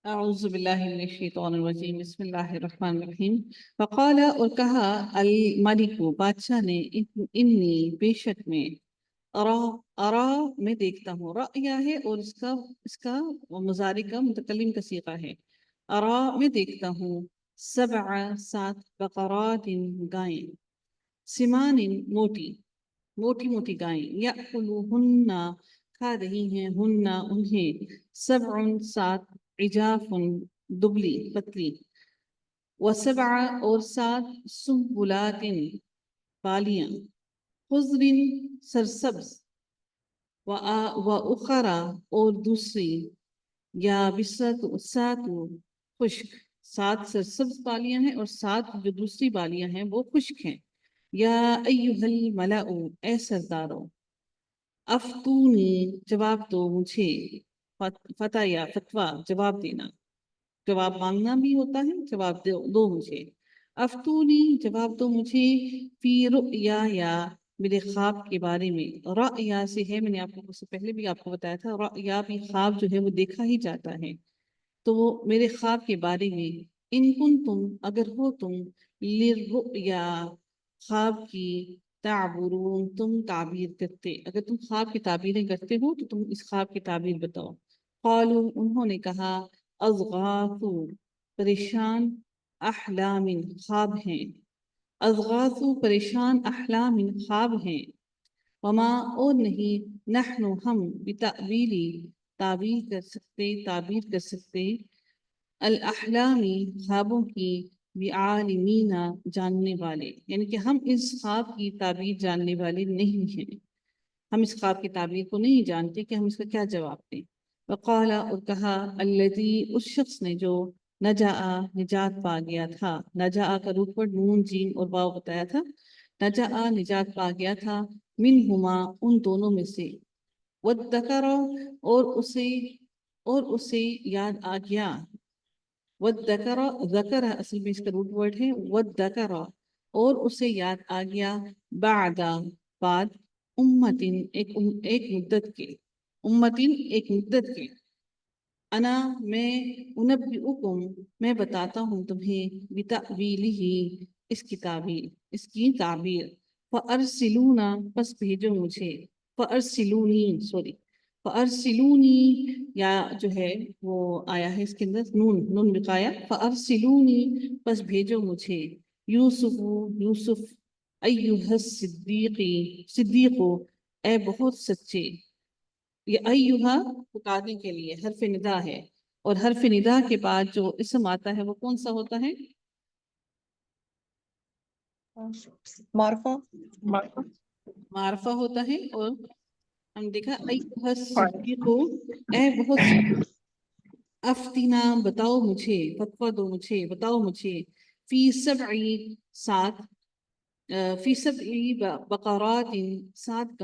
اعوذ باللہ من الشیطان الرجیم بسم اللہ الرحمن الرحیم فقال اور کہا الملک بادشاہ نے انی بے شک میں ارا ارا میں دیکھتا ہوں رأیا ہے اور اس کا مضارع کا متکلم کا صیغہ ہے ارا میں دیکھتا ہوں سبع 7 بقرات گائیں سمان موٹی موٹی موٹی گائیں یأکلوہن کھا رہی ہیں ہن انہیں سبع 7 عجاف دبلی پتلی وسبع اور 7 سنبلات بالیاں خضر سرسبز وأخرى اور دوسری یابسات خشک 7 سرسبز بالیاں ہیں اور 7 جو دوسری بالیاں ہیں وہ خشک ہیں یا ایہا الملأ اے سردارو افتونی جواب دو مجھے فتح یا فتویٰ جواب دینا جواب مانگنا بھی ہوتا ہے جواب دو مجھے افتونی جواب دو مجھے فی رؤیا یا میرے خواب کے بارے میں رؤیا سے ہے میں نے آپ کو اس سے پہلے بھی آپ کو بتایا تھا رؤیا بھی خواب جو ہے وہ دیکھا ہی جاتا ہے تو وہ میرے خواب کے بارے میں ان کنتم اگر ہو تم للرؤیا خواب کی تعبرون تم تعبیر کرتے اگر تم خواب کی تعبیریں کرتے ہو تو تم اس خواب کی تعبیر بتاؤ قالوا انہوں نے کہا اضغاث پریشان احلام خواب ہیں اضغاث پریشان احلام خواب ہیں وما اور نہیں نحن ہم بتأویلی تعبیر کر سکتے الاحلامی خوابوں کی بعالمین جاننے والے یعنی کہ ہم اس خواب کی تعبیر جاننے والے نہیں ہیں ہم اس خواب کی تعبیر کو نہیں جانتے کہ ہم اس کا کیا جواب دیں وقال اور کہا الذی اس شخص نے جو نجات پا گیا تھا نجا کا روٹ پر نون جیم اور واو بتایا تھا نجا نجات پا گیا تھا منہما ان دونوں میں سے وذکر اور اسے یاد آ گیا وذکر ذکر اصل میں اس کا روٹ ورڈ ہے وذکر اور اسے یاد آ گیا بعد امتن ایک مدت کے انا میں انبئکم میں بتاتا ہوں تمہیں بتأویلہ اس کی تعبیر فارسلونا پس بھیجو مجھے فارسلونی یا جو ہے وہ آیا ہے اس کے اندر نون بقایا فارسلونی پس بھیجو مجھے یوسف ایہا صدیقو اے بہت سچے یہ ایہا پکارنے کے لیے حرف ندا ہے اور حرف ندا کے بعد جو اسم آتا ہے وہ کون سا ہوتا ہے معرفہ ہوتا ہے اور ہم دیکھا ایہا صدیقو اے بہت افتنا بتاؤ مجھے فتویٰ دو مجھے بتاؤ مجھے فی سبعی 7 فی سبعی بقرات 7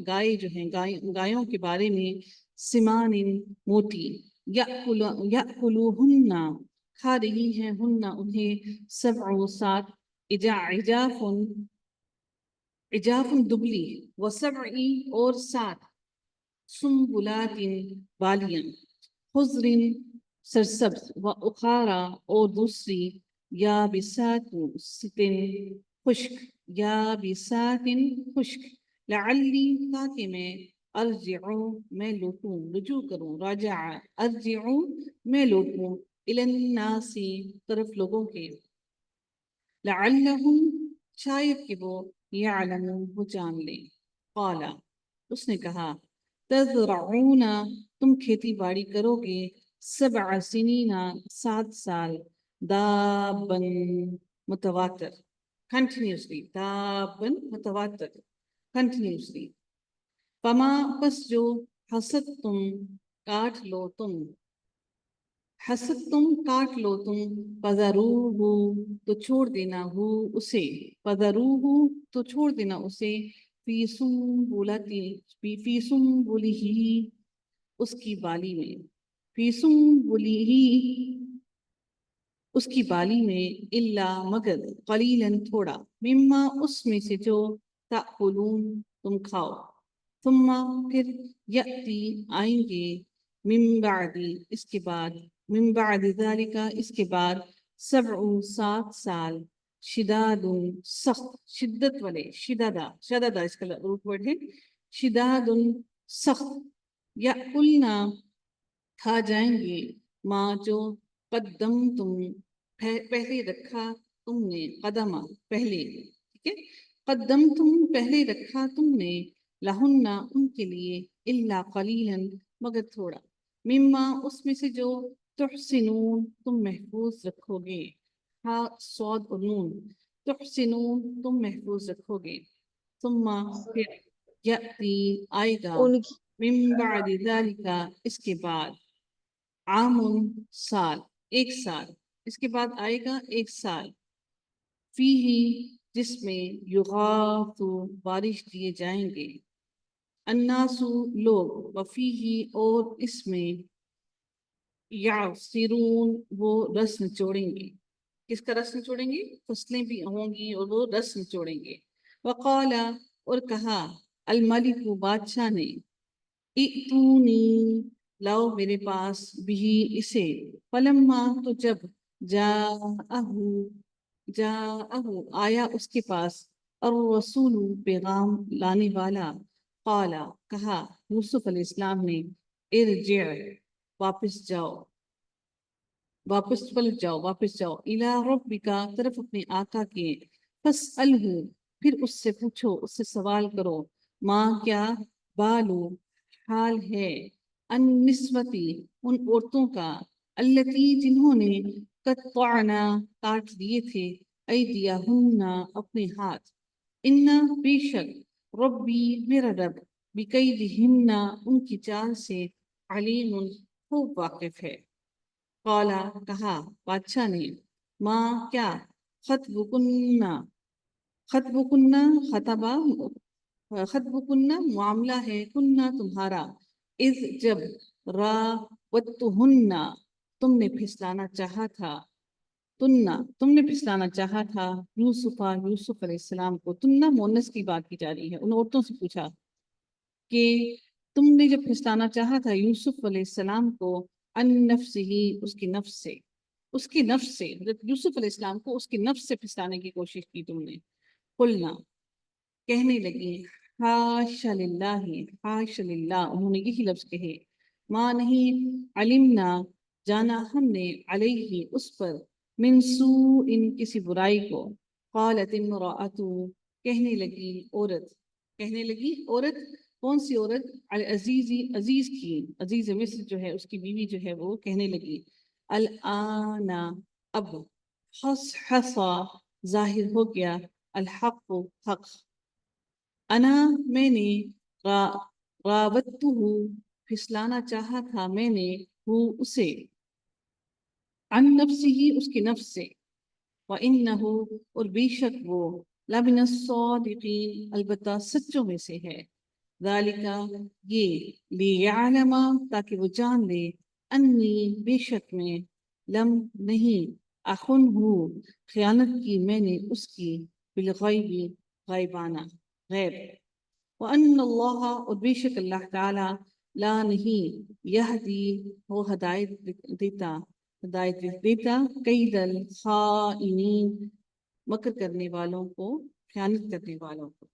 گائے جو ہیں گایوں کے بارے میں سمان موٹی یأکلوہن کھا رہی ہیں ہن انہیں 7 عجاف دبلی وسبعی اور 7 سنبلات بالیاں خضر سرسبز و اخارا اور دوسری یابسات خشک لعلی تاکہ میں میں لوٹوں رجوع کروں میں لوٹوں الی الناس طرف لوگوں کے لعلہم شاید کہ وہ یعلمون وہ جان لیں قال اس نے کہا تزرعون تم کھیتی باڑی کرو گے 7 سنین 7 سال دابن متواتر کنٹینیوسلی دابن متواتر کنٹینیوسلی فما پس جو حسدتم کاٹ لو تم فذروہ تو چھوڑ دینا ہو اسے فی سنبلہ اس کی بالی میں اس کی بالی میں الا مگر قلیلا تھوڑا مما اس میں سے جو تأکلون تم کھاؤ ثم پھر یأتی آئیں گے من بعد اس کے بعد من بعد ذلك اس کے بعد 7 سال شداد سخت شدت والے شددا اس کا روٹ ورڈ ہے شداد سخت یأکلنا کھا جائیں گے ماں جو قدم تم پہلے رکھا تم نے قدمہ پہلے ٹھیک ہے قدم تم پہلے رکھا تم نے لہن ان کے لیے الا قلیلا مگر تھوڑا مما اس میں سے جو تحسنون تم محفوظ رکھو گے ہاں صاد اور نون تحسنون تم محفوظ رکھو گے ثم پھر یأتی آئے گا ان کی من بعد ذلك اس کے بعد عام سال 1 سال اس کے بعد آئے گا 1 سال فیہ جس میں یغاث بارش دیے جائیں گے الناس لوگ وفیہ اور اس میں یعصرون وہ رس نچوڑیں گے کس کا رس نچوڑیں گے فصلیں بھی ہوں گی اور وہ رس نچوڑیں گے وقال اور کہا الملک بادشاہ نے ائتونی لاؤ میرے پاس بھی اسے فلما تو جب جاءہ آیا اس کے پاس الرسول پیغام لانے والا قال کہا یوسف علیہ السلام نے ارجع واپس جاؤ واپس پلٹ جاؤ واپس جاؤ الی ربک طرف اپنے آقا کے فاسألہ پھر اس سے پوچھو اس سے سوال کرو ماں کیا بالو حال ہے النسوتی ان عورتوں کا التی جنہوں نے قطعنا کاٹ دیے تھے ایدیہن اپنے ہاتھ ان بے شک ربی میرا رب بکیدہن ان کی چال سے علیم خوب واقف ہے قالا کہا بادشاہ نے ماں کیا خطبکنہ خطبہ خطبکنہ معاملہ ہے کنہ تمہارا اذ جب راوتہن تم نے پھسلانا چاہا تھا تم نے پھسلانا چاہا تھا یوسف علیہ السلام کو تنہ مونس کی بات کی جا رہی ہے ان عورتوں سے پوچھا کہ تم نے جب پھسلانا چاہا تھا یوسف علیہ السلام کو ان نفس ہی اس کی نفس سے یوسف علیہ السلام کو اس کی نفس سے پھسلانے کی کوشش کی تم نے قلنا کہنے لگی حاشا للہ حاشا للہ انہوں نے یہی لفظ کہے ماں نہیں علمنا جانا ہم نے علیہ اس پر من سوء ان کسی برائی کو قالت امرأۃ کہنے لگی عورت کون سی عورت عزیز مصر جو ہے اس کی بیوی جو ہے وہ کہنے لگی الآن اب حصا ظاہر ہو گیا الحق حق انا میں نے راوتہ پھسلانا چاہا تھا میں نے اسے عن نفسه اس کی نفس سے وَإِنَّهُ اور بے شک وہ لَمِنَ الصَّادِقِينَ البتہ سچوں میں سے ہے ذَلِكَ یہ لِيَعْلَمَ تاکہ وہ جان لے انی بے شک میں لم نہیں اخن ہوں خیانت کی میں نے اس کی بالغیب غیبانہ غیب وَأَنَّ اللَّهَ اور بے شک اللہ تعالی لا نہیں یہدی وہ ہدایت دیتا قید الخائنین مکر کرنے والوں کو خیانت کرنے والوں کو